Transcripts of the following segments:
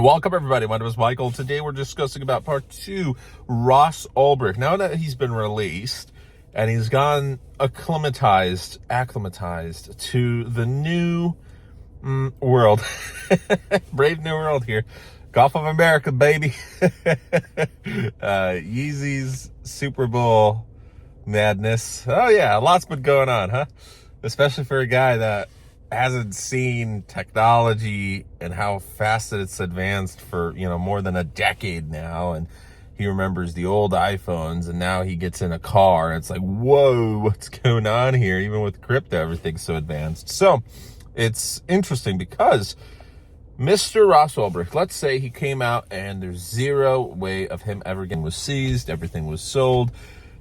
Welcome everybody, my name is Michael. Today we're discussing about part 2, Ross Ulbricht. Now that he's been released and he's gone acclimatized to the new world, brave new world here, Gulf of America, baby. Yeezy's Super Bowl madness. Oh yeah, lots been going on, huh? Especially for a guy that hasn't seen technology and how fast it's advanced for, more than a decade now. And he remembers the old iPhones, and now he gets in a car and it's like, whoa, what's going on here? Even with crypto, everything's so advanced. So it's interesting because Mr. Ross Ulbricht, let's say he came out and there's zero way of him ever getting was seized. Everything was sold.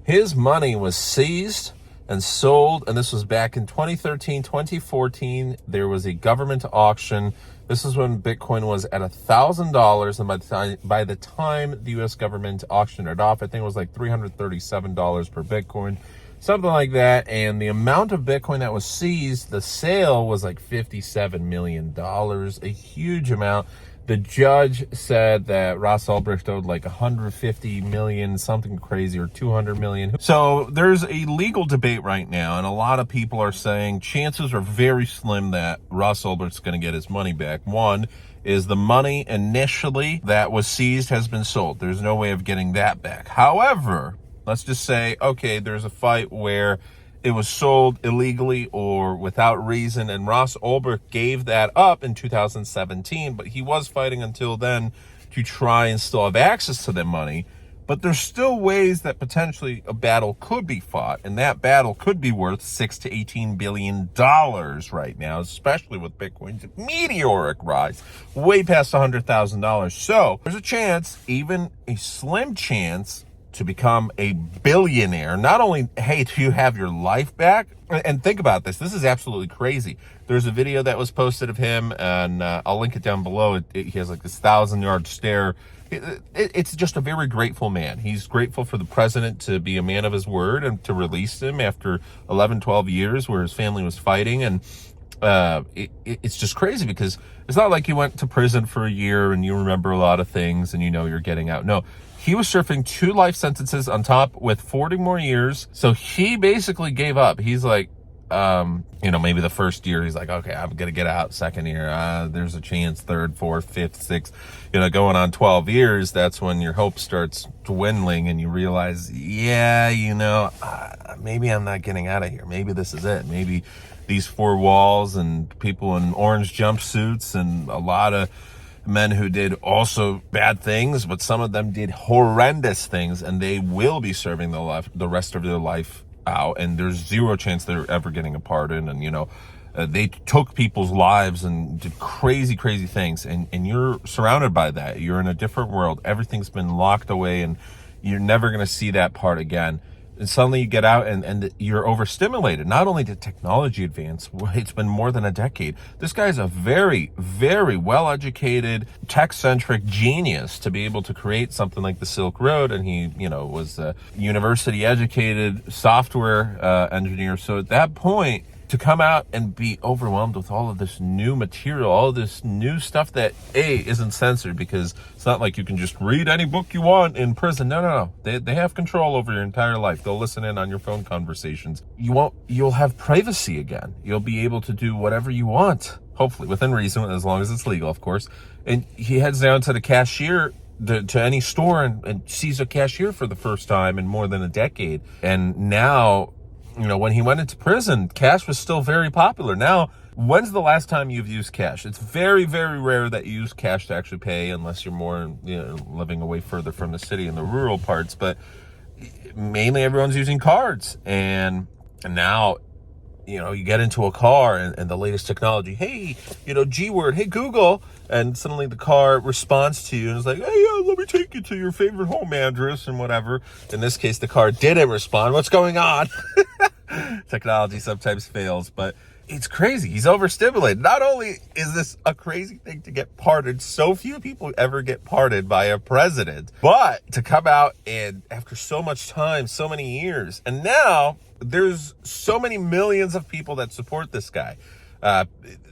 His money was seized and sold, and this was back in 2013, 2014. There was a government auction. This is when Bitcoin was at $1,000, and by the time the U.S. government auctioned it off, I think it was like $337 per Bitcoin, something like that. And the amount of Bitcoin that was seized, the sale was like $57 million, a huge amount. The judge said that Ross Ulbricht owed like 150 million, something crazy, or 200 million. So there's a legal debate right now, and a lot of people are saying chances are very slim that Ross Ulbricht's going to get his money back. One is the money initially that was seized has been sold. There's no way of getting that back. However, let's just say, okay, there's a fight where it was sold illegally or without reason, and Ross Ulbricht gave that up in 2017, but he was fighting until then to try and still have access to that money. But there's still ways that potentially a battle could be fought, and that battle could be worth $6 to $18 billion right now, especially with Bitcoin's meteoric rise, way past $100,000. So there's a chance, even a slim chance, to become a billionaire. Not only, hey, do you have your life back? And think about this. This is absolutely crazy. There's a video that was posted of him, and I'll link it down below. He has like this 1,000-yard stare. It's just a very grateful man. He's grateful for the president to be a man of his word and to release him after 11, 12 years where his family was fighting. And it's just crazy because it's not like he went to prison for a year and you remember a lot of things and you're getting out. No. He was serving 2 life sentences on top with 40 more years. So he basically gave up. He's like, maybe the first year, he's like, okay, I'm going to get out. Second year, there's a chance. Third, fourth, fifth, sixth, going on 12 years. That's when your hope starts dwindling and you realize, maybe I'm not getting out of here. Maybe this is it. Maybe these 4 walls and people in orange jumpsuits and a lot of men who did also bad things, but some of them did horrendous things, and they will be serving the rest of their life out, and there's zero chance they're ever getting a pardon. And they took people's lives and did crazy things, and you're surrounded by that. You're in a different world. Everything's been locked away, and you're never going to see that part again. And suddenly you get out and you're overstimulated. Not only did technology advance, it's been more than a decade. This guy's a very, very well-educated, tech-centric genius to be able to create something like the Silk Road. And he, was a university-educated software engineer. So at that point, to come out and be overwhelmed with all of this new material, all of this new stuff that isn't censored, because it's not like you can just read any book you want in prison. No. They have control over your entire life. They'll listen in on your phone conversations. You'll have privacy again. You'll be able to do whatever you want, hopefully within reason, as long as it's legal, of course. And he heads down to the cashier, to any store, and sees a cashier for the first time in more than a decade. And now, when he went into prison, cash was still very popular. Now, when's the last time you've used cash? It's very, very rare that you use cash to actually pay, unless you're more, living away further from the city in the rural parts. But mainly everyone's using cards. And now, you get into a car and the latest technology, hey, G-word, hey, Google, and suddenly the car responds to you and is like, hey, let me take you to your favorite home address and whatever. In this case, the car didn't respond. What's going on? Technology sometimes fails, but it's crazy. He's overstimulated. Not only is this a crazy thing to get pardoned, so few people ever get pardoned by a president, but to come out and after so much time, so many years, and now there's so many millions of people that support this guy.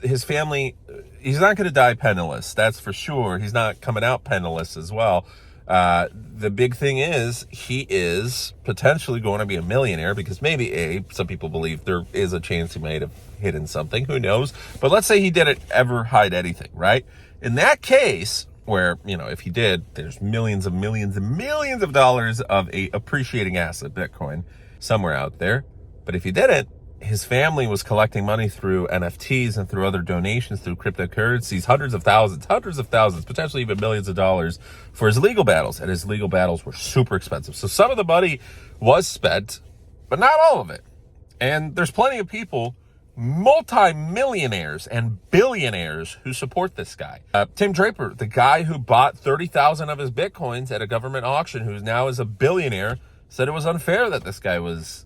His family, he's not going to die penniless. That's for sure. He's not coming out penniless as well. The big thing is he is potentially going to be a millionaire because maybe some people believe there is a chance he might have hidden something. Who knows? But let's say he didn't ever hide anything, right? In that case, where, if he did, there's millions and millions and millions of dollars of a appreciating asset, Bitcoin, somewhere out there. But if he didn't, his family was collecting money through NFTs and through other donations, through cryptocurrencies, hundreds of thousands, potentially even millions of dollars for his legal battles. And his legal battles were super expensive. So some of the money was spent, but not all of it. And there's plenty of people, multi-millionaires and billionaires, who support this guy. Tim Draper, the guy who bought 30,000 of his Bitcoins at a government auction, who now is a billionaire, said it was unfair that this guy was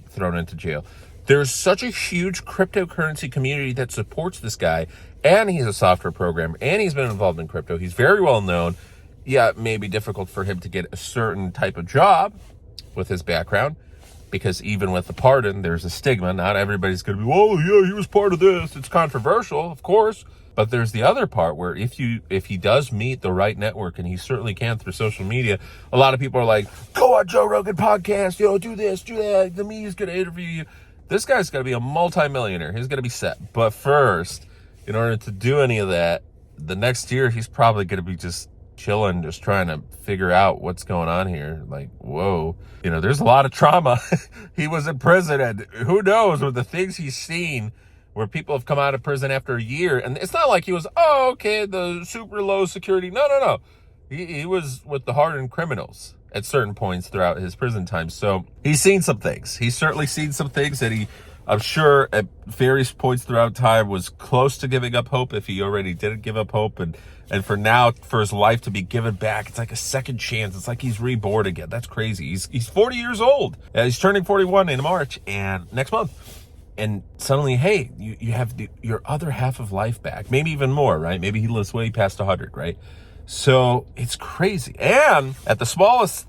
thrown into jail. There's such a huge cryptocurrency community that supports this guy, and he's a software programmer, and he's been involved in crypto. He's very well known. Yeah, it may be difficult for him to get a certain type of job with his background, because even with the pardon, there's a stigma. Not everybody's going to be, well, yeah, he was part of this. It's controversial, of course. But there's the other part where if he does meet the right network, and he certainly can through social media, a lot of people are like, go on Joe Rogan podcast, do this, do that. The media's going to interview you. This guy's going to be a multimillionaire. He's going to be set. But first, in order to do any of that, the next year, he's probably going to be just chilling, just trying to figure out what's going on here. Like, whoa, there's a lot of trauma. He was in prison, and who knows with the things he's seen where people have come out of prison after a year. And it's not like he was, the super low security. No. He was with the hardened criminals at certain points throughout his prison time. So he's seen some things. He's certainly seen some things that I'm sure at various points throughout time was close to giving up hope, if he already didn't give up hope. And for now, for his life to be given back, it's like a second chance. It's like he's reborn again. That's crazy. He's 40 years old. He's turning 41 in March and next month. And suddenly, hey, you have your other half of life back. Maybe even more, right? Maybe he lives way past 100, right? So it's crazy. And at the smallest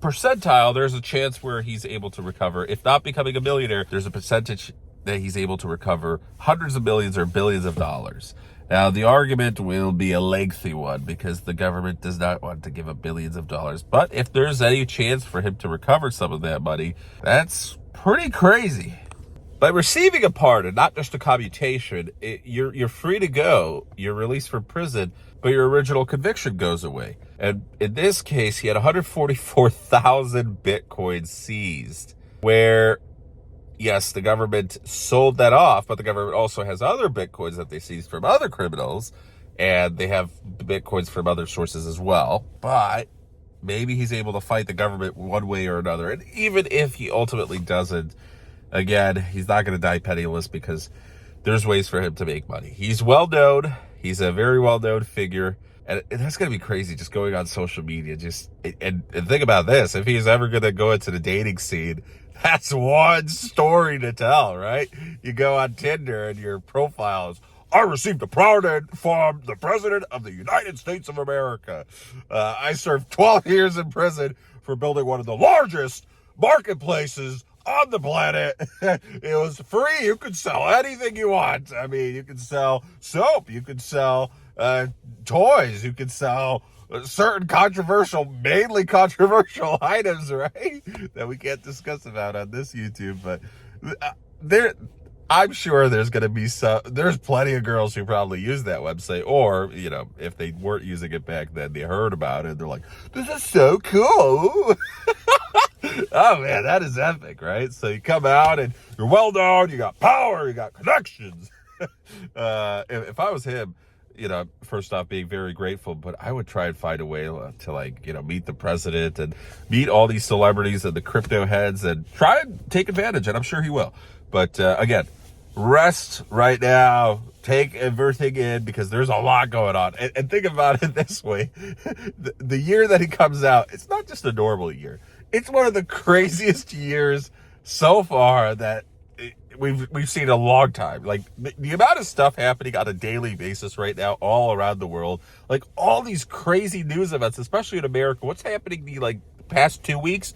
percentile, there's a chance where he's able to recover. If not becoming a millionaire, there's a percentage that he's able to recover hundreds of millions or billions of dollars. Now, the argument will be a lengthy one because the government does not want to give up billions of dollars. But if there's any chance for him to recover some of that money, that's pretty crazy. By receiving a pardon, not just a commutation, you're free to go. You're released from prison, but your original conviction goes away. And in this case, he had 144,000 Bitcoins seized, where, yes, the government sold that off, but the government also has other Bitcoins that they seized from other criminals, and they have Bitcoins from other sources as well. But maybe he's able to fight the government one way or another. And even if he ultimately doesn't, again, he's not going to die penniless because there's ways for him to make money. He's well known. He's a very well known figure. And that's going to be crazy just going on social media. And think about this. If he's ever going to go into the dating scene, that's one story to tell, right? You go on Tinder and your profile is, I received a pardon from the President of the United States of America. I served 12 years in prison for building one of the largest marketplaces on the planet. It was free. You could sell anything you want. I mean, you could sell soap. You could sell toys. You could sell certain mainly controversial items, right? That we can't discuss about on this YouTube. But I'm sure there's going to be there's plenty of girls who probably use that website, or, if they weren't using it back then, they heard about it. They're like, this is so cool. Oh man, that is epic, right? So you come out and you're well known, you got power, you got connections. If I was him, first off, being very grateful, but I would try and find a way to meet the president and meet all these celebrities and the crypto heads and try and take advantage, and I'm sure he will. But again, rest right now, take everything in, because there's a lot going on. And think about it this way. The year that he comes out, it's not just a normal year. It's one of the craziest years so far that we've seen in a long time. Like the amount of stuff happening on a daily basis right now all around the world, like all these crazy news events, especially in America. What's happening the past 2 weeks?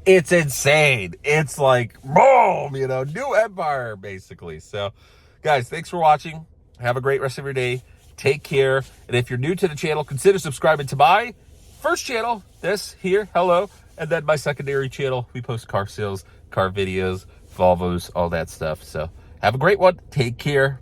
It's insane. It's like, boom, new empire, basically. So, guys, thanks for watching. Have a great rest of your day. Take care. And if you're new to the channel, consider subscribing to my first channel, this here, hello. And then my secondary channel, we post car sales, car videos, Volvos, all that stuff. So have a great one. Take care.